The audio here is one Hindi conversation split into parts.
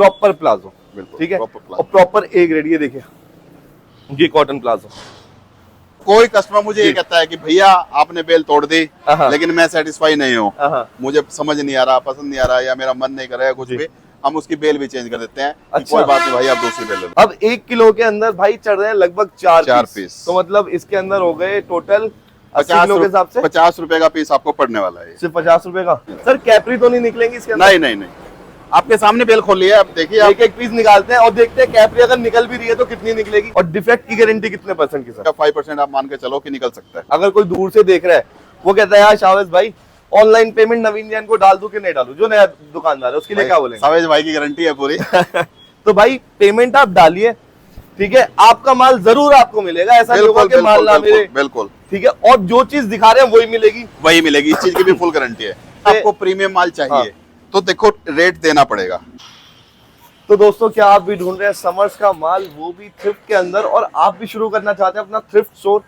प्रॉपर प्लाजो, बिल्कुल ठीक है, प्रॉपर और प्रॉपर ए ग्रेड। ये देखिए, ये कॉटन प्लाजो। कोई कस्टमर मुझे ये कहता है कि भैया आपने बेल तोड़ दी, हाँ। लेकिन मैं सेटिस्फाई नहीं हूँ, हाँ। मुझे समझ नहीं आ रहा, पसंद नहीं आ रहा, या मेरा मन नहीं कर रहा है कुछ जी। भी, हम उसकी बेल भी चेंज कर देते हैं। अच्छा। कोई बात नहीं भाई, आप दूसरी बेल ले लो। अब 1 किलो के अंदर भाई चढ़ रहे हैं लगभग 4 पीस। तो मतलब इसके अंदर हो गए टोटल 80 किलो के हिसाब से 50 रुपए का पीस आपको पड़ने वाला है। सिर्फ 50 रुपए का। सर कैपरी तो नहीं निकलेंगी इसके अंदर? नहीं, आपके सामने बेल खोली है, अब देखिए आप। एक पीस निकालते हैं और देखते हैं कैपरी अगर निकल भी रही है तो कितनी निकलेगी। और डिफेक्ट की गारंटी कितने % की सर? 5% आप मान के चलो कि निकल सकता है। अगर कोई दूर से देख रहा है, वो कहता है यार शावेज भाई ऑनलाइन पेमेंट नवीन जैन को डाल दूं कि नहीं डालूं, जो नया दुकानदार है उसके लिए क्या बोलेंगे? सावेज भाई की गारंटी है पूरी। तो भाई पेमेंट आप डालिए, ठीक है, आपका माल जरूर आपको मिलेगा, ऐसा नहीं होगा कि माल ना मिले। बिल्कुल, ठीक है, और जो चीज दिखा रहे हैं वही मिलेगी। इस चीज की भी फुल गारंटी है। आपको प्रीमियम माल चाहिए तो देखो रेट देना पड़ेगा। तो दोस्तों, क्या आप भी ढूंढ रहे हैं समर्स का माल, वो भी थ्रिफ्ट के अंदर, और आप भी शुरू करना चाहते हैं अपना थ्रिफ्ट स्टोर,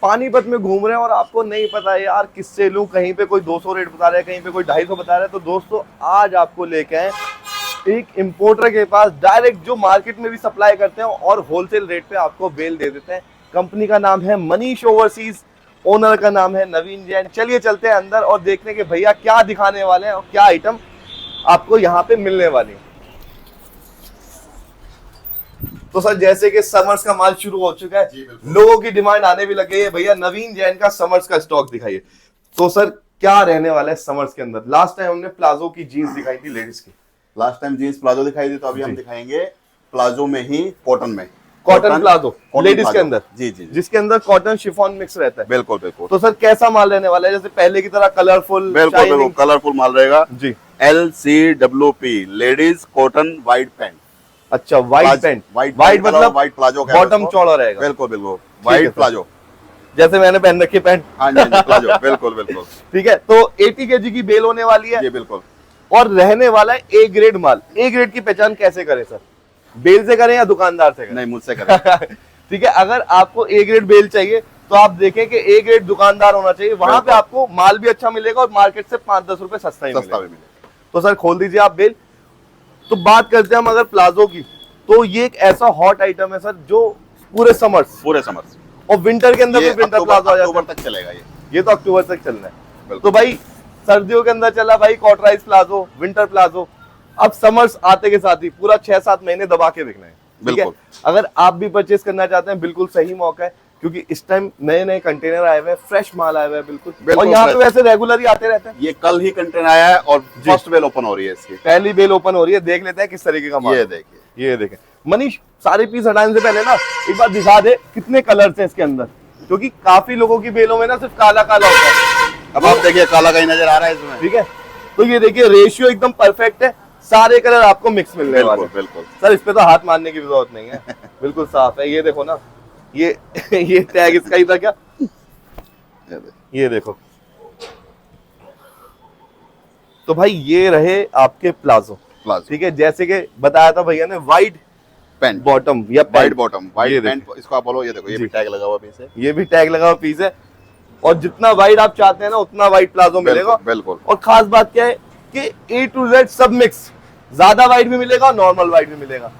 पानीपत में घूम रहे हैं और आपको नहीं पता है यार किससे लूं, कहीं पे कोई 200 रेट बता रहा है, कहीं पे कोई 250 बता रहा है, तो दोस्तों आज आपको लेके आए एक इंपोर्टर के पास डायरेक्ट, जो मार्केट में भी सप्लाई करते हैं और होलसेल रेट पे आपको बेल दे देते हैं। कंपनी का नाम है मनीष ओवरसीज, ओनर का नाम है नवीन जैन। चलिए चलते हैं अंदर और देखने के भैया क्या दिखाने वाले हैं और क्या आइटम आपको यहाँ पे मिलने वाली है। तो सर जैसे कि समर्स का माल शुरू हो चुका है, लोगों की डिमांड आने भी लग गई है, भैया नवीन जैन का समर्स का स्टॉक दिखाइए। तो सर क्या रहने वाला है समर्स के अंदर? लास्ट टाइम हमने प्लाजो की जीन्स दिखाई थी लेडीज की, लास्ट टाइम जीन्स प्लाजो दिखाई दी, तो अभी हम दिखाएंगे प्लाजो में ही कॉटन में, कॉटन प्लाजो लेडीज के अंदर। जी, जिसके अंदर कॉटन शिफॉन मिक्स रहता है। बिल्कुल। तो सर कैसा माल रहने वाला है? जैसे पहले की तरह कलरफुल? बिल्कुल कलरफुल माल रहेगा जी। LCWP ladies cotton white pant. अच्छा, वाइट पैंट, वाइट मतलब वाइट प्लाजो, बॉटम चौड़ा रहेगा। बिल्कुल वाइट प्लाजो, जैसे मैंने पहन रखी पैंट। हाँ जी, प्लाजो, बिल्कुल। ठीक है, तो 80 kg की बेल होने वाली है। जी बिल्कुल। और रहने वाला है A grade mall. A grade की पहचान कैसे करें सर? बेल से करें या दुकानदार से करें? नहीं, मुझसे करें। ठीक है, अगर आपको ए ग्रेड बेल चाहिए तो आप देखें कि ए ग्रेड दुकानदार होना चाहिए, वहां पे आपको माल भी अच्छा मिलेगा और मार्केट से 5-10 रुपए सस्ता भी मिलेगा। तो सर खोल दीजिए आप बेल। तो बात करते हैं हम अगर प्लाजो की, तो ये एक ऐसा हॉट आइटम है सर जो पूरे समर्स और विंटर के अंदर भी विंटर प्लाजो आ जाता है। अक्टूबर तक चलेगा ये तो अक्टूबर तक चलना है। तो भाई सर्दियों के अंदर चला भाई कॉटराइज प्लाजो, विंटर प्लाजो, अब समर्स आते के साथ ही पूरा 6-7 महीने दबा के बिकना है। बिल्कुल। अगर आप भी परचेस करना चाहते हैं, बिल्कुल सही मौका है, क्योंकि इस टाइम नए कंटेनर आए हुए हैं, फ्रेश माल आया हुआ है बिल्कुल। और यहाँ पे वैसे रेगुलर ही आते रहते हैं। ये कल ही कंटेनर आया है और फर्स्ट बेल ओपन हो रही है, इसकी पहली बेल ओपन हो रही है। देख लेते हैं किस तरीके का माल। ये देखें मनीष, सारे पीस हटाने से पहले ना एक बार दिखा दे कितने कलर्स हैं इसके अंदर, क्योंकि काफी लोगों की बेलों में ना सिर्फ काला काला होता है। अब आप देखिए काला कहीं नजर आ रहा है इसमें। ठीक है, तो ये देखिए रेशियो एकदम परफेक्ट है, सारे कलर आपको मिक्स मिलने वाले हैं। बिल्कुल सर इस पे तो हाथ मारने की जरूरत नहीं है, बिल्कुल साफ है। ये देखो ना, ये टैग इसका ही था क्या? ये देखो। तो भाई ये रहे आपके प्लाजो। ठीक है, जैसे कि बताया था भैया ने, वाइट पैंट बॉटम या वाइट बॉटम वाइट पैंट, इसको आप बोलो। ये देखो, ये भी टैग लगा हुआ पीस है, ये भी टैग लगा हुआ पीस है। और जितना वाइट आप चाहते हैं ना उतना वाइट प्लाजो मिलेगा। बिल्कुल। और खास बात क्या है कि A to Z सब मिक्स, ज्यादा वाइट भी मिलेगा और नॉर्मल वाइट भी मिलेगा।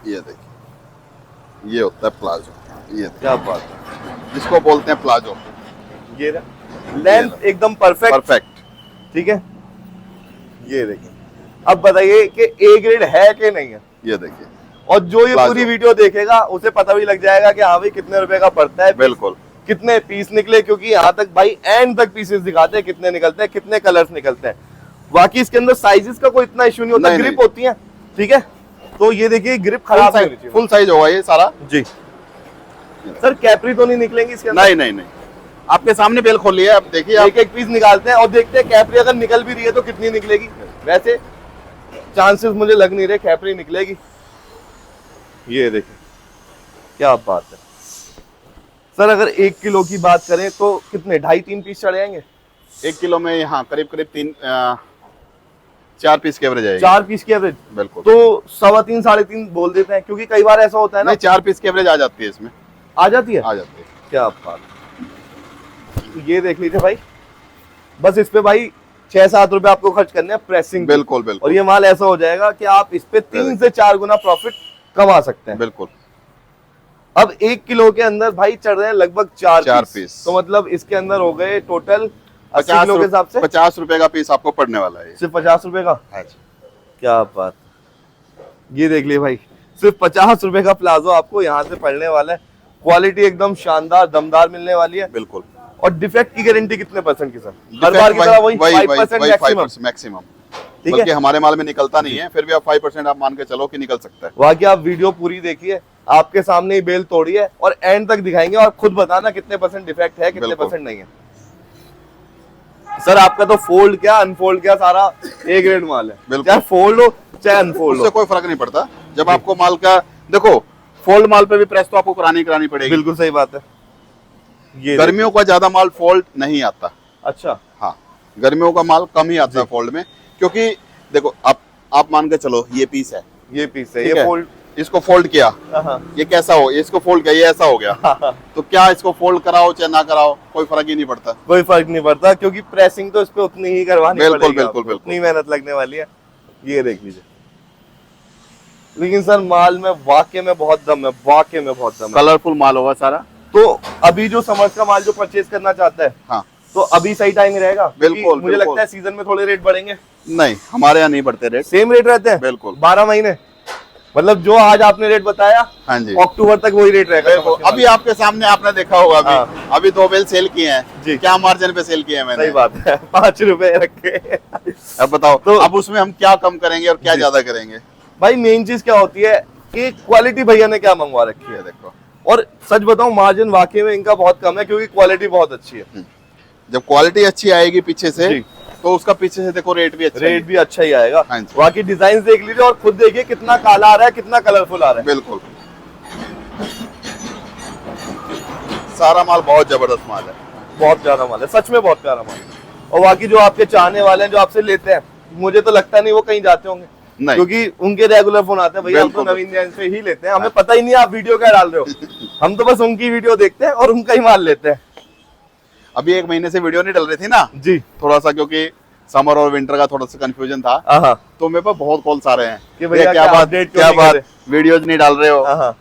ये देखिए, ये होता है प्लाजो। ये क्या बात है, जिसको बोलते हैं प्लाजो। ये लेंथ एकदम परफेक्ट। ठीक है, ये देखिए। अब बताइए कि ए ग्रेड है कि नहीं है? ये देखिए, और जो ये पूरी वीडियो देखेगा उसे पता भी लग जाएगा कि हाँ भाई कितने रुपए का पड़ता है, बिल्कुल कितने पीस निकले, क्योंकि यहाँ तक भाई एंड तक पीसेस दिखाते हैं कितने निकलते हैं, कितने कलर्स निकलते हैं। बाकी इसके अंदर साइजेस का कोई इतना इशू नहीं होता, ग्रिप होती है। ठीक है, तो ये देखिए ग्रिप खराब है, फुल साइज होगा ये सारा। जी सर, कैपरी तो नहीं निकलेंगी इसके अंदर? नहीं, आपके सामने बेल खोल लिया है, अब देखिए एक पीस निकालते हैं और देखते हैं कैपरी अगर निकल भी रही है तो कितनी निकलेगी। वैसे चांसेस मुझे लग नहीं रहे कैपरी निकलेगी। ये देखिए क्या बात है सर। अगर 1 किलो की बात करें तो कितने 2.5-3 पीस चढ़ जाएंगे 1 किलो में? यहाँ करीब 4 पीस की एवरेज आएगी। 4 पीस की एवरेज? बिल्कुल। तो 3.25-3.5 बोल देते हैं, क्योंकि कई बार ऐसा होता है ना। नहीं, 4 पीस की एवरेज आ जाती है इसमें। आ जाती है? आ जाती है। क्या बात। ये देख लीजिए भाई, बस इस पे भाई 6-7 रुपए आपको खर्च करने हैं प्रेसिंग। बिल्कुल बिल्कुल। और ये माल ऐसा हो जाएगा कि आप इस पे 3 से 4 गुना प्रॉफिट कमा सकते हैं। बिल्कुल। अब 1 किलो के अंदर भाई चढ़ रहे हैं लगभग 4 पीस। तो मतलब इसके अंदर हो गए टोटल 80 किलो के हिसाब से 50 रुपए का पीस आपको पड़ने वाला है। सिर्फ 50 रुपए का। हाँ जी। क्या बात, ये देख लिए भाई, सिर्फ 50 रुपए का प्लाजो आपको यहाँ से पड़ने वाला है। क्वालिटी एकदम शानदार दमदार मिलने वाली है। बिल्कुल। और डिफेक्ट की गारंटी कितने % की सर? हर बार की तरह वही 5% मैक्सिमम। ठीक बल्कि है, हमारे माल में निकलता नहीं है, फिर भी आप 5% आप मान के चलो कि निकल सकता है। बाकी आप वीडियो पूरी देखिए, आपके सामने ही बेल तोड़ी है और एंड तक दिखाएंगे और खुद बताना कितने % डिफेक्ट है, कितने % नहीं है। सर आपका तो फोल्ड क्या अनफोल्ड क्या सारा ए ग्रेड माल है, चाहे फोल्ड हो चाहे अनफोल्ड उससे हो। कोई फर्क नहीं पड़ता। जब आपको माल का देखो, फोल्ड माल पे भी प्रेस तो आपको करानी पड़ेगी। बिल्कुल सही बात है। ये गर्मियों का ज्यादा माल फोल्ड नहीं आता। अच्छा, हाँ, गर्मियों का माल कम ही आता है फोल्ड में, क्योंकि देखो आप मान के चलो ये पीस है, ये पीस है, ठीक ये है? फोल्ड। इसको फोल्ड किया, हाँ, ये कैसा हो, इसको फोल्ड किया, ये ऐसा हो गया, तो क्या इसको फोल्ड कराओ चाहे ना कराओ कोई फर्क ही नहीं पड़ता। कोई फर्क नहीं पड़ता, क्योंकि प्रेसिंग तो इस पे उतनी ही करवानी बिल्कुल, पड़ेगी बिल्कुल, आपको, बिल्कुल। उतनी मेहनत लगने वाली है। ये देख लीजिए। लेकिन सर माल में वाकई में बहुत दम है, वाकई में बहुत दम है। कलरफुल माल होगा सारा। तो अभी जो समर्स का माल जो परचेज करना चाहता है, हाँ, तो अभी सही टाइम रहेगा? बिल्कुल, क्योंकि मुझे बिल्कुल। लगता है सीजन में थोड़े रेट बढ़ेंगे। नहीं, हमारे यहाँ नहीं बढ़ते रेट, सेम रेट रहते हैं बिल्कुल 12 महीने। मतलब जो आज आपने रेट बताया, हाँ जी, अक्टूबर तक वही रेट रहेगा। देखो अभी आपके सामने आपने देखा होगा, अभी 2 बेल सेल किए हैं जी। क्या मार्जिन पे सेल किए हैं मैंने? सही बात है, 5 रुपए रखे। अब बताओ तो अब उसमें हम क्या कम करेंगे और क्या जी। ज्यादा करेंगे? भाई मेन चीज क्या होती है कि क्वालिटी भैया ने क्या मंगवा रखी है। ये देखो, और सच बताऊं मार्जिन वाकई में इनका बहुत कम है, क्योंकि क्वालिटी बहुत अच्छी है। जब क्वालिटी अच्छी आएगी पीछे से जी। तो उसका पीछे से देखो रेट भी अच्छा रेट भी अच्छा ही आएगा। हाँ जी। बाकी डिजाइन देख लीजिए और खुद देखिए कितना काला आ रहा है, कितना कलरफुल आ रहा है। बिल्कुल, सारा माल बहुत जबरदस्त माल है, बहुत प्यारा माल है, सच में बहुत प्यारा माल है। और बाकी जो आपके चाहने वाले हैं जो आपसे लेते हैं, मुझे तो लगता नहीं वो कहीं जाते होंगे, नहीं। क्योंकि उनके रेगुलर फोन आते हैं, भैया हम तो बिल्कुल। नवीन जैन से ही लेते हैं, हमें पता ही नहीं आप वीडियो क्या डाल रहे हो। हम तो बस उनकी वीडियो देखते हैं और उनका ही माल लेते हैं। अभी 1 महीने से वीडियो नहीं डल रही थी ना, जी, थोड़ा सा क्योंकि समर और विंटर का थोड़ा सा कंफ्यूजन था, हाँ, तो मेरे पास बहुत कॉल्स आ रहे हैं कि भैया क्या बात, update क्यों क्या नहीं कर बात, वीडियोज नहीं डाल रहे हो। हाँ।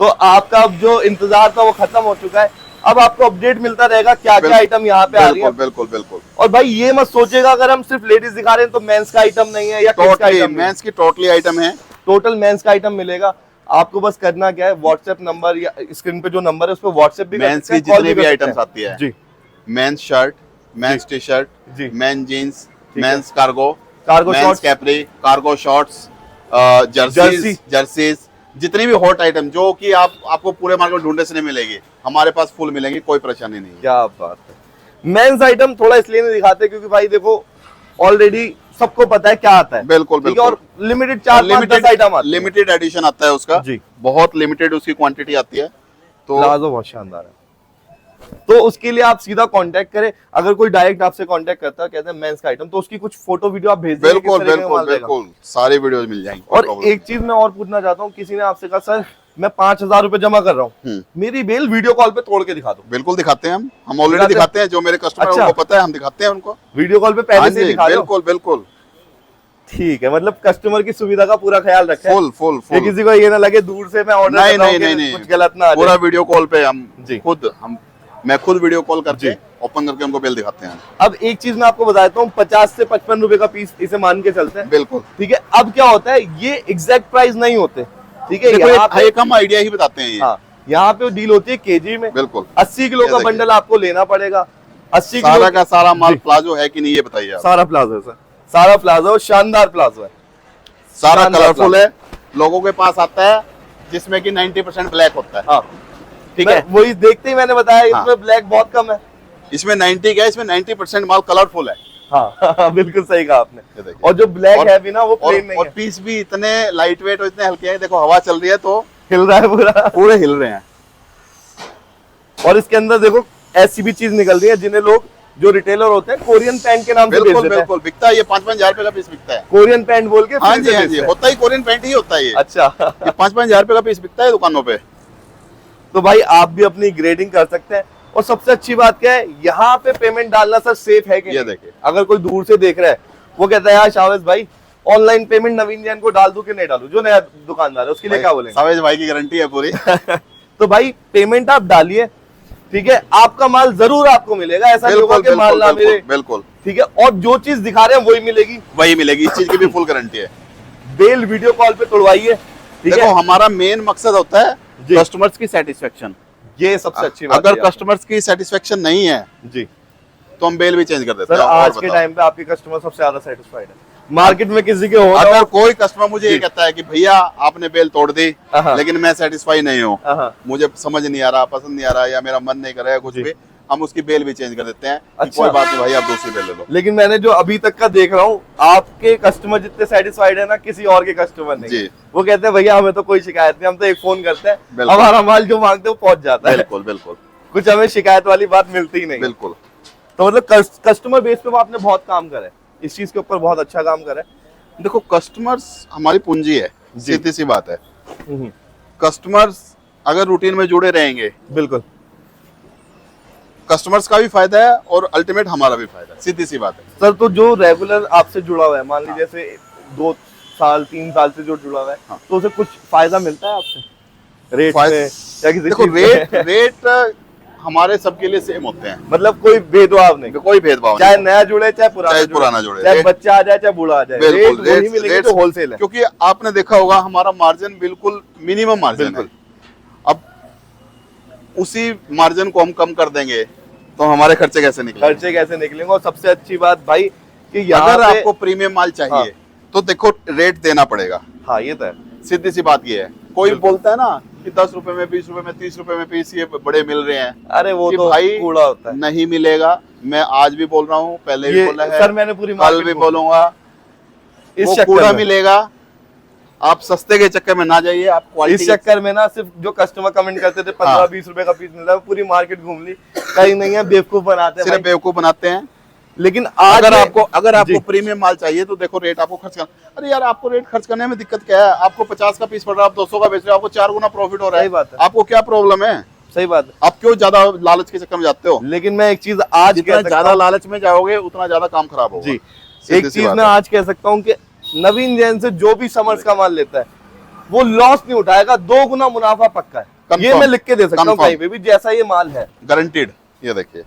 तो आपका अब जो इंतजार था वो खत्म हो चुका है। अब आपको अपडेट मिलता रहेगा क्या क्या आइटम यहाँ पे आ रही है। बिल्कुल बिल्कुल। और भाई ये मत सोचेगा अगर हम सिर्फ लेडीज दिखा रहे हैं तो मेंस का आइटम नहीं है या किड्स का टोटली आइटम नहीं है। मेंस की टोटली आइटम है, टोटल मेंस का आइटम मिलेगा। आपको बस करना क्या है, व्हाट्सएप नंबर या स्क्रीन पे जो नंबर है उस पर व्हाट्सएप भी कर मेंस सकते की हैं, कॉल जितनी भी कर सकते आइटम्स हैं। आती है, जी, men's shirt, men's T shirt, जी। मेंस जीन्स, ठीक है। Men's cargo, cargo men's shorts, capri, cargo shorts, jerseys, जितनी भी हॉट आइटम जो कि आपको पूरे मार्केट में ढूंढने से नहीं मिलेगी, हमारे पास फुल मिलेंगी, कोई परेशानी नहीं है। क्या बात है। मेंस आइटम थोड़ा इसलिए नहीं दिखाते क्योंकि भाई देखो ऑलरेडी सबको पता है क्या आता है। बिल्कुल ठीक है, बिल्कुल। और लिमिटेड 4-5-10 आइटम आते हैं। लिमिटेड एडिशन आता है उसका, जी। बहुत लिमिटेड उसकी क्वांटिटी आती है, तो प्लाजो बहुत शानदार है। तो उसके लिए आप सीधा कांटेक्ट करें। अगर कोई डायरेक्ट आपसे कांटेक्ट करता है, कहते हैं मेंस का आइटम, तो उसकी कुछ फोटो वीडियो आप भेज देंगे, बिल्कुल किस तरीके का बिल्कुल माल देगा। बिल्कुल सारी वीडियोस मिल जाएंगी, कोई और प्रॉब्लम एक चीज मैं और पूछना चाहता हूँ, किसी ने आपसे कहा सर मैं 5,000 रुपए जमा कर रहा हूँ, मेरी बेल वीडियो कॉल पे तोड़ के दिखा दो। बिल्कुल दिखाते हैं हम ऑलरेडी दिखाते हैं, जो मेरे कस्टमर अच्छा। उनको पता है, हम दिखाते हैं उनको वीडियो कॉल पे हाँ पहले से ही जी, दिखा दो। बिल्कुल बिल्कुल, ठीक है, मतलब कस्टमर की सुविधा का पूरा ख्याल रखें। फुल फुल ये फुल। किसी को ये ना लगे दूर से मैं ऑर्डर नहीं कर रहा हूँ नहीं कि नहीं कुछ गलत ना आ पूरा जाए। वीडियो कॉल पे हम जी। मैं खुद वीडियो कॉल करके जी। ओपन करके उनको बिल दिखाते हैं। अब एक चीज मैं आपको बताता हूँ, 50 से 55 रुपए का पीस इसे मान के चलते हैं। बिल्कुल, ठीक है, अब क्या होता है ये एग्जैक्ट प्राइस नहीं होते। ठीक है, देखो यहाँ पे एक हम आइडिया ही बताते हैं ये। हाँ, यहाँ पे डील होती है केजी में। बिल्कुल, 80 किलो ये का देखिए। बंडल आपको लेना पड़ेगा। 80 सारा किलो का सारा माल जी। प्लाजो है कि नहीं ये बताइए आप। सारा प्लाजो है सर, सारा प्लाजो शानदार प्लाजो है, सारा शानदार कलरफुल प्लाजो। है, लोगों के पास आता है जिसमें कि 90% ब्लैक होता है। हाँ ठीक मैं है, वही देखते ही मैंने बताया हाँ। इसमें ब्लैक बहुत कम है। इसमें 90 क्या है, इसमें 90% माल कलरफुल है। हाँ बिल्कुल सही कहा आपने। ये देखिए। और जो ब्लैक और- है भी ना वो प्लेन नहीं और है, पीस भी इतने लाइट वेट और इतने हल्के हैं, देखो हवा चल रही है तो हिल रहा है पूरा। पूरे हिल रहे हैं। और इसके अंदर देखो ऐसी भी चीज निकल रही है जिन्हें लोग जो रिटेलर होते हैं कोरियन पैंट के नाम से बेच बिल्कुल देते हैं। बिल्कुल बिकता है, ये 5-5 हजार रुपए का पीस बिकता है। कोरियन पैंट बोल के हाँ फिर जी से हाँ बेचते जी, हैं। होता ही कोरियन पैंट ही होता है ये। अच्छा ये 5-5 हजार रुपए का पीस बिकता है दुकानों पे। तो भाई आप भी अपनी ग्रेडिंग कर सकते हैं और सबसे अच्छी बात क्या है, यहाँ पे पेमेंट डालना सर सेफ है कि ये नहीं? देखिए। अगर कोई दूर से देख रहा है, वो कहता है यार शावेज भाई ऑनलाइन पेमेंट नवीन जैन को डाल दूं कि नहीं डालूं, जो नया दुकानदार है उसके लिए क्या बोलेंगे? सावेज भाई की गारंटी है पूरी। तो भाई पेमेंट आप डालिए, ठीक है, आपका माल जरूर आपको मिलेगा, ऐसा नहीं होगा कि माल ना मिले। बिल्कुल ठीक है, और जो चीज दिखा रहे हैं वही मिलेगी, वही मिलेगी, इस चीज की भी फुल गारंटी है। बेल वीडियो कॉल पे तोड़वाइए, ठीक देखो है। हमारा मेन मकसद होता है जी। कस्टमर्स की सेटिस्फेक्शन। ये सबसे अच्छी बात अगर है कस्टमर्स की सेटिस्फेक्शन नहीं है जी तो हम बेल भी चेंज कर देते सर। हैं। और आज के बताओ। टाइम पे आपके कस्टमर सबसे ज्यादा सेटिस्फाइड है। मार्केट में किसी के हो ना अगर हो, कोई कस्टमर मुझे ये जी। कहता है कि भैया आपने बेल तोड़ दी हाँ। लेकिन मैं सेटिस्फाई नहीं हूँ, हाँ। मुझे समझ नहीं आ रहा, पसंद नहीं आ रहा, या मेरा मन नहीं कर रहा है कुछ जी। भी, हम उसकी बेल भी चेंज कर देते हैं। कि अच्छा। कोई बात नहीं भाई, आप दूसरी बेल ले लो। लेकिन मैंने जो अभी तक का देख रहा हूँ, आपके कस्टमर जितने सेटिस्फाइड है ना, किसी और के कस्टमर नहीं। जी। वो कहते हैं भैया हमें तो कोई शिकायत नहीं, हम तो एक फोन करते हैं, बिल्कुल। हमारा माल जो मांगते हैं वो पहुंच जाता है। बिल्कुल बिल्कुल कुछ हमें शिकायत वाली बात मिलती ही नहीं। बिल्कुल। तो मतलब कस्टमर बेस पे आपने बहुत काम करा है, इस चीज के ऊपर बहुत अच्छा काम करा है। देखो कस्टमर्स हमारी पूंजी है, जी। सीधी सी बात है। कस्टमर्स अगर रूटीन में जुड़े रहेंगे, बिल्कुल कस्टमर्स का भी फायदा है और अल्टीमेट हमारा भी फायदा है, सीधी सी बात है। सर। तो जो रेगुलर आपसे जुड़ा हुआ है, मान लीजिए जैसे 2 साल 3 साल से जो जुड़ा हुआ है, हाँ। तो उसे कुछ फायदा मिलता है आपसे रेट फायदा- में या किसी देखो चीज में? रेट हमारे सबके लिए सेम होते हैं, मतलब कोई भेदभाव नहीं, कोई भेदभाव चाहे नहीं। नया जुड़े चाहे पुराना जुड़े, चाहे रेट- बच्चा आ जाए चाहे बूढ़ा आ जाए, बिल्कुल, रेट वही मिलेंगे जो होलसेल है। क्योंकि आपने देखा होगा हमारा मार्जिन बिल्कुल मिनिमम मार्जिन है। बिल्कुल। अब उसी मार्जिन को हम कम कर देंगे तो हमारे खर्चे कैसे निकलेंगे? खर्चे कैसे निकलेंगे? और सबसे अच्छी बात भाई कि यहाँ अगर पे- आपको प्रीमियम माल चाहिए हाँ। तो देखो रेट देना पड़ेगा, हाँ ये तो है। सीधी सी बात ये है। कोई बिल्कुल। बोलता है ना कि 10 रुपए में, 20 रुपए में, 30 रुपए में पीस ये बड़े मिल रहे हैं, अरे वो कि तो भाई कूड़ा होता है। नहीं मिलेगा। मैं आज भी बोल रहा हूँ, पहले भी ये बोला है, सर मैंने पूरी कल मार्केट भी घूमी। बोलूंगा, इस वो चक्कर कूड़ा में- मिलेगा। आप सस्ते के चक्कर में ना जाइए, आप क्वालिटी इस चक्कर में ना सिर्फ जो कस्टमर कमेंट करते थे 15-20 रुपए का पीस मिल रहा है, पूरी मार्केट घूम ली, कहीं नहीं है, बेवकूफ बनाते हैं सिर्फ भाई। बेवकूफ बनाते हैं। लेकिन आज अगर जी। आपको प्रीमियम माल चाहिए तो देखो रेट आपको खर्च करना। अरे यार आपको रेट खर्च करने में दिक्कत क्या है? आपको 50 का पीस पड़ रहा है, आप 200 का बेच रहे हो, आपको 4 गुना प्रॉफिट हो रहा सही बात है। आपको क्या प्रॉब्लम है? सही बात है। आप क्यों ज्यादा लालच के चक्कर में जाते हो? लेकिन मैं एक चीज आज जितना कह सकता ज्यादा हूं- लालच में जाओगे उतना ज्यादा काम खराब होगा। जी, सीधी एक सी चीज बात मैं है। आज कह सकता हूँ कि नवीन जैन से जो भी समर्स का माल लेता है वो लॉस नहीं उठाएगा, 2 गुना मुनाफा पक्का है। Confirm, ये मैं लिख के दे सकता हूँ confirm। कहीं पे भी, जैसा ये माल है। गारंटीड। ये देखिए,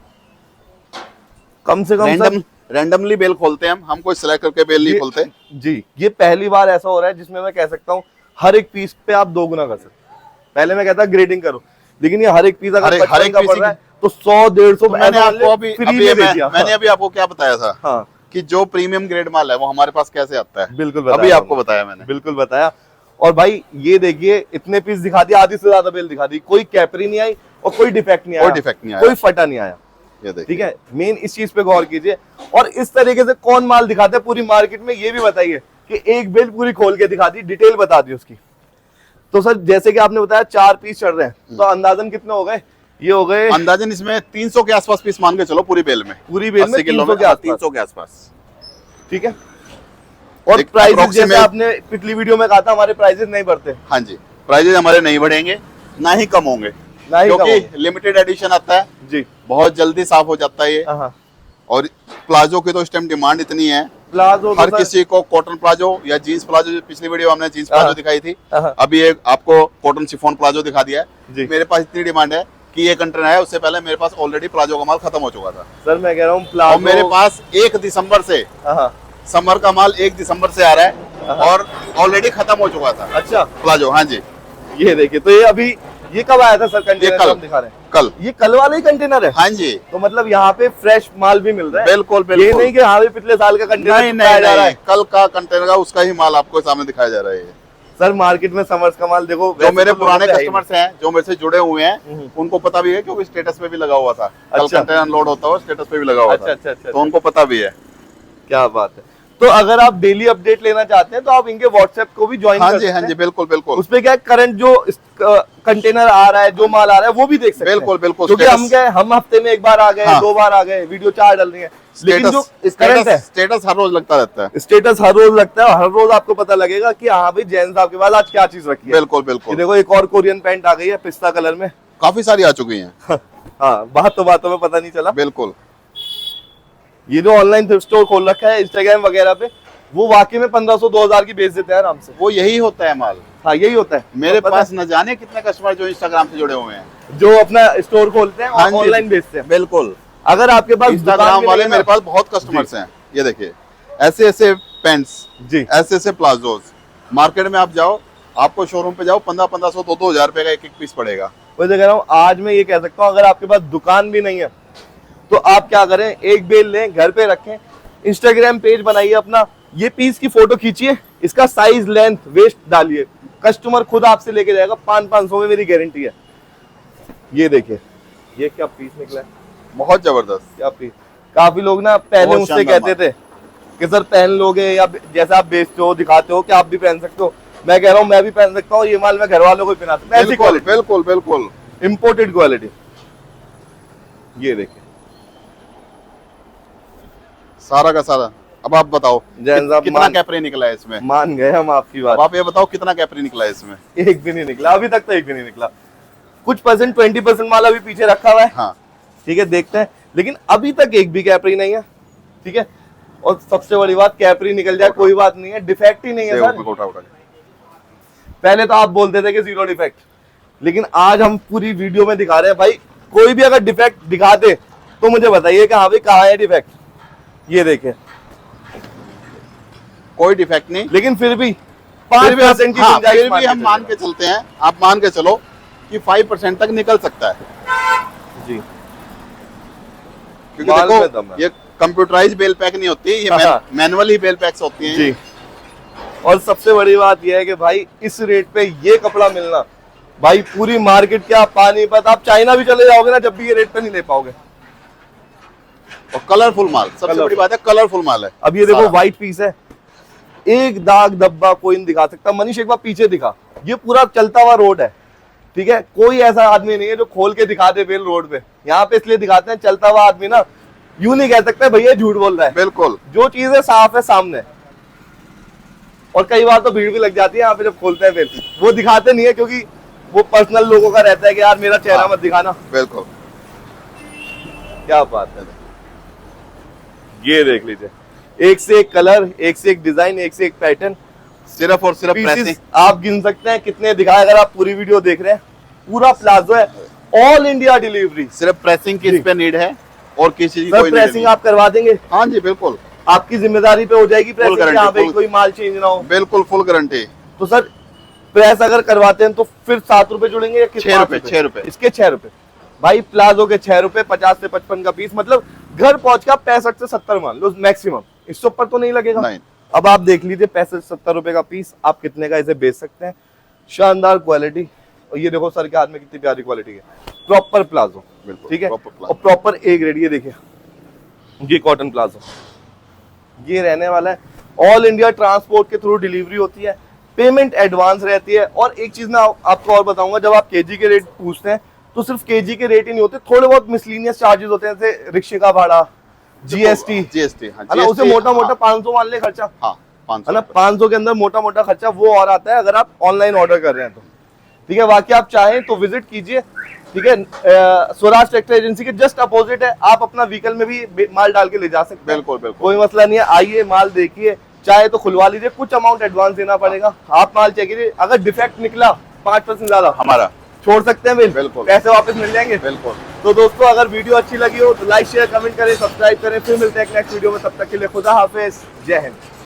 कम से कम सर रैंडमली बेल खोलते हैं हम कोई सिलेक्ट करके बेल नहीं ये- खोलते। जी, ये पहली बार ऐसा हो रहा है जिसमें मैं कह सकता हूँ हर एक पीस पे आप 2 गुना कर सकते हैं। पहले मैं कहता ग्रेडिंग करो, लेकिन ये हर एक पीस अगर हर 55 एक का पीस पड़ रहा है तो 100-150 तो मैंने आपको अभी फ्री में दे दिया। मैंने अभी आपको क्या बताया था हाँ कि जो प्रीमियम ग्रेड माल है वो हमारे पास कैसे आता है? बिल्कुल बताया अभी आपको हमने। बताया मैंने। बिल्कुल बताया। और भाई ये देखिए, इतने पीस दिखा दिया, आधी से ज्यादा बेल दिखा दी, कोई कैपरी नहीं आई और कोई डिफेक्ट नहीं आया, कोई डिफेक्ट नहीं आया। कोई फटा नहीं आया। ये देखिए, ठीक है, मेन इस चीज पे गौर कीजिए। और इस तरीके से कौन माल दिखाता है पूरी मार्केट में, ये भी बताइए कि एक बेल पूरी खोल के दिखा दी, डिटेल बता दी उसकी। तो सर जैसे कि आपने बताया 4 पीस चढ़ रहे हैं, तो अंदाजन कितने हो गए? ये हो गए अंदाजन इसमें 300 के आसपास पीस मान के चलो पूरी बेल में। पूरी बेल में 80 किलो 300 के हाँ, आसपास। 300 के आसपास। ठीक है। और एक प्राइसेस जैसे approximate- आपने पिछली वीडियो में कहा था, हमारे प्राइसेस नहीं बढ़ते, हाँ जी, प्राइजेज हमारे नहीं बढ़ेंगे, ना ही कम होंगे, ना ही कम क्योंकि होंगे। लिमिटेड एडिशन आता है, जी बहुत जल्दी साफ हो जाता है ये। हाँ। और प्लाजो की तो इस टाइम डिमांड इतनी है, प्लाजो हर किसी को कॉटन प्लाजो या जीन्स प्लाजो, जो पिछली वीडियो हमने जीन्स प्लाजो हाँ। दिखाई थी, हाँ। अभी एक आपको कॉटन शिफॉन प्लाजो दिखा दिया जी। है। मेरे पास इतनी डिमांड है कि ये कंटेनर है, उससे पहले मेरे पास ऑलरेडी प्लाजो का माल खत्म हो चुका था। सर मैं कह रहा हूँ और प्लाजो मेरे पास 1 दिसंबर से हाँ। समर का माल 1 दिसंबर से आ रहा है और ऑलरेडी खत्म हो चुका था अच्छा, प्लाजो। हाँ जी, ये देखिए, तो ये अभी ये कब आया था सर कंटेनर? ये कल। हम दिखा रहे हैं कल। ये कल वाला ही कंटेनर है। हाँ जी, तो मतलब यहाँ पे फ्रेश माल भी मिल रहा है। बिल्कुल ये बिल्कुल। नहीं कि हाँ भी पिछले साल का कंटेनर नहीं दिखाया नहीं जा रहा नहीं, है। कल का कंटेनर का उसका ही माल आपको सामने दिखाया जा रहा है। सर मार्केट में समर्स का माल देखो, जो वैसे मेरे तो पुराने लोगों से है ही कस्टमर्स हैं, जो मेरे से जुड़े हुए हैं, उनको पता भी है क्योंकि स्टेटस पे भी लगा हुआ था। कल अच्छा। कंटेनर अनलोड होता हुआ स्टेटस पे भी लगा हुआ अच्छा, था। अच्छा, अच्छा, तो उनको पता भी है। नहीं। क्या बात है। तो अगर आप डेली अपडेट लेना चाहते हैं तो आप इनके व्हाट्सएप को भी ज्वाइन हाँ कर जी, सकते हाँ हैं। जी, बिल्कुल बिल्कुल उसपे क्या करंट जो कंटेनर आ रहा है, जो माल आ रहा है, वो भी देख सकते हैं। बिल्कुल बिल्कुल। क्योंकि हम क्या है, हम हफ्ते में 1 बार आ गए, हाँ। 2 बार आ गए, वीडियो 4 डल रही है, लेकिन जो करंट है, स्टेटस हर रोज लगता रहता है। स्टेटस हर रोज लगता है, हर रोज आपको पता लगेगा कि हाँ भाई जैन साहब के पास आज क्या चीज रखी है। बिल्कुल ये बिल्कुल। देखो एक और कोरियन पैंट आ गई है पिस्ता कलर में। काफी सारी आ चुकी हैं। हाँ, बातों में पता नहीं चला। बिल्कुल। ये जो ऑनलाइन थ्रिफ्ट स्टोर खोल रखा है इंस्टाग्राम वगैरह पे, वो वाकई में 1500-2000 की बेच देते हैं आराम से। वो यही होता है माल। हाँ, यही होता है। मेरे और पता पास न जाने कितने कस्टमर जो इंस्टाग्राम से जुड़े हुए हैं, है, जो अपना स्टोर खोलते हैं हाँ और जी, ऑनलाइन बेचते हैं। बिल्कुल। अगर आपके पास इंस्टाग्राम वाले मेरे पास बहुत कस्टमर्स हैं। ये देखिए, ऐसे ऐसे पैंट्स जी, ऐसे ऐसे प्लाजोज, मार्केट में आप जाओ, आपको शोरूम पे जाओ, 1500 2-2000 रुपए का एक एक पीस पड़ेगा। वैसे कह रहा हूँ, आज मैं ये कह सकता हूँ, अगर आपके पास दुकान भी नहीं है तो आप क्या करें, एक बेल लें, घर पे रखें, इंस्टाग्राम पेज बनाइए अपना, ये पीस की फोटो खींचिए, इसका साइज, लेंथ, वेस्ट डालिए, कस्टमर खुद आपसे लेके जाएगा। 500 में मेरी गारंटी है। ये देखिए, ये क्या पीस निकला है, बहुत जबरदस्त। क्या पीस। काफी लोग ना पहले बहुत मुझसे शानदार कहते थे कि सर पहन लोगे, या जैसा आप बेचते हो दिखाते हो कि आप भी पहन सकते हो। मैं कह रहा हूँ मैं भी पहन सकता हूँ, ये माल मैं घर वालों को भी पहना सकता हूँ। ऐसी बिल्कुल क्वालिटी, बिल्कुल बिल्कुल। Imported quality. ये देखिए, सारा का सारा। अब आप बताओ जैन साहब, कितना कैपरी निकला है इसमें? मान गए हम आपकी अब बात। आप ये बताओ कितना कैपरी निकला है इसमें? एक भी नहीं निकला अभी तक, तो एक भी नहीं निकला। कुछ परसेंट 20% माल अभी पीछे रखा हुआ है। हाँ, ठीक है, देखते हैं, लेकिन अभी तक एक भी कैपरी नहीं है। ठीक है, और सबसे बड़ी बात, कैपरी निकल जाए कोई बात नहीं है, डिफेक्ट ही नहीं है सर। उठा उठा। पहले तो आप बोलते थे कि 0 डिफेक्ट, लेकिन आज हम पूरी वीडियो में दिखा रहे हैं भाई, कोई भी अगर डिफेक्ट दिखा दे तो मुझे बताइए कि हाँ भाई कहाँ है डिफेक्ट। ये देखिए, कोई डिफेक्ट नहीं, लेकिन फिर भी फिर भी 5% की हाँ, गुंजाइश फिर भी हम मान के चलते हैं, आप मान के चलो कि 5% तक निकल सकता है जी। क्योंकि माल में दम देखो है। ये कंप्यूटराइज बेल पैक नहीं होती, ये हाँ। मैनुअली बेल पैक्स होती हैं। जी, और सबसे बड़ी बात यह है कि भाई इस रेट पे ये कपड़ा मिलना, भाई पूरी मार्केट क्या, पानीपत, आप चाइना भी चले जाओगे ना, जब भी ये रेट पे नहीं ले पाओगे। और कलरफुल माल, सबसे Colourful। बड़ी बात है कलरफुल माल है। अब ये देखो, सारा। व्हाइट पीस है, एक दाग धब्बा कोई नहीं दिखा सकता। मनीष एक बार पीछे दिखा, ये पूरा चलता हुआ रोड है। ठीक है, कोई ऐसा आदमी नहीं है जो खोल के दिखा दे बेल रोड पे। यहाँ पे इसलिए दिखाते हैं, चलता हुआ आदमी ना यूं नहीं कह सकता भैया झूठ बोल रहा है। बिल्कुल। जो चीज है साफ है सामने। और कई बार तो भीड़ भी लग जाती है यहाँ पे जब खोलते हैं बेल, वो दिखाते नहीं है क्योंकि वो पर्सनल लोगों का रहता है कि यार मेरा चेहरा हाँ। मत दिखाना। बिल्कुल। क्या बात है, ये देख लीजिए, एक से एक कलर, एक से एक डिजाइन, एक से एक पैटर्न। सिर्फ और सिर्फ पीसेस प्रेसिंग। आप गिन सकते हैं कितने दिखाए, अगर आप पूरी वीडियो देख रहे हैं। पूरा प्लाजो है, ऑल इंडिया डिलीवरी। सिर्फ प्रेसिंग की जी। इस पे नीड है और किसी की सर कोई प्रेसिंग आप करवा देंगे, हाँ जी बिल्कुल, आपकी जिम्मेदारी पे हो जाएगी प्रेसिंग, guarantee, यहाँ पे full- कोई माल चेंज ना हो। बिल्कुल फुल गारंटी। तो सर प्रेस अगर करवाते हैं तो फिर 7 रुपए जुड़ेंगे या कितने? 6 रुपए, 6 रुपए। इसके 6 रुपए। भाई प्लाजो के 6 रुपए, 50 से 55 का पीस, मतलब घर पहुंच के आप 65 से 70 मान लो मैक्सिमम, इससे ऊपर तो नहीं लगेगा। नहीं। अब आप देख लीजिए, 65 से 70 रुपए का पीस आप कितने का इसे बेच सकते हैं। शानदार क्वालिटी, और ये देखो सर के हाथ में कितनी प्यारी क्वालिटी है, प्रॉपर प्लाजो। बिल्कुल, ठीक है, proper plazo। और प्रॉपर ए ग्रेड। ये देखिए, ये कॉटन प्लाजो, ये रहने वाला है। ऑल इंडिया ट्रांसपोर्ट के थ्रू डिलीवरी होती है, पेमेंट एडवांस रहती है। और एक चीज मैं आपको और बताऊंगा, जब आप केजी के रेट पूछते हैं तो सिर्फ केजी के रेट ही नहीं होते, थोड़े बहुत मिसलिनियस चार्जेस होते हैं, जैसे रिक्शे का भाड़ा, जीएसटी, जीएसटी, है ना, उसे मोटा मोटा 500 मान ले खर्चा, हाँ है ना, 500। 500 के अंदर मोटा मोटा खर्चा वो और आता है अगर आप ऑनलाइन ऑर्डर कर रहे हैं तो। ठीक है, बाकी आप चाहें तो विजिट कीजिए। ठीक है, स्वराज ट्रैक्टर एजेंसी के जस्ट अपोजिट है, आप अपना व्हीकल में भी माल डाल के ले जा सकते हैं। बिल्कुल बिल्कुल। कोई मसला नहीं है, आइए माल देखिए, चाहे तो खुलवा लीजिए, कुछ अमाउंट एडवांस देना पड़ेगा। आप माल चेक कीजिए, अगर डिफेक्ट निकला 5% ज्यादा हमारा छोड़ सकते हैं बिल, बिल्कुल। पैसे वापस मिल जाएंगे। बिल्कुल। तो दोस्तों, अगर वीडियो अच्छी लगी हो तो लाइक शेयर कमेंट करें, सब्सक्राइब करें। फिर मिलते हैं एक नेक्स्ट वीडियो में, तब तक के लिए खुदा हाफिज, जय हिंद।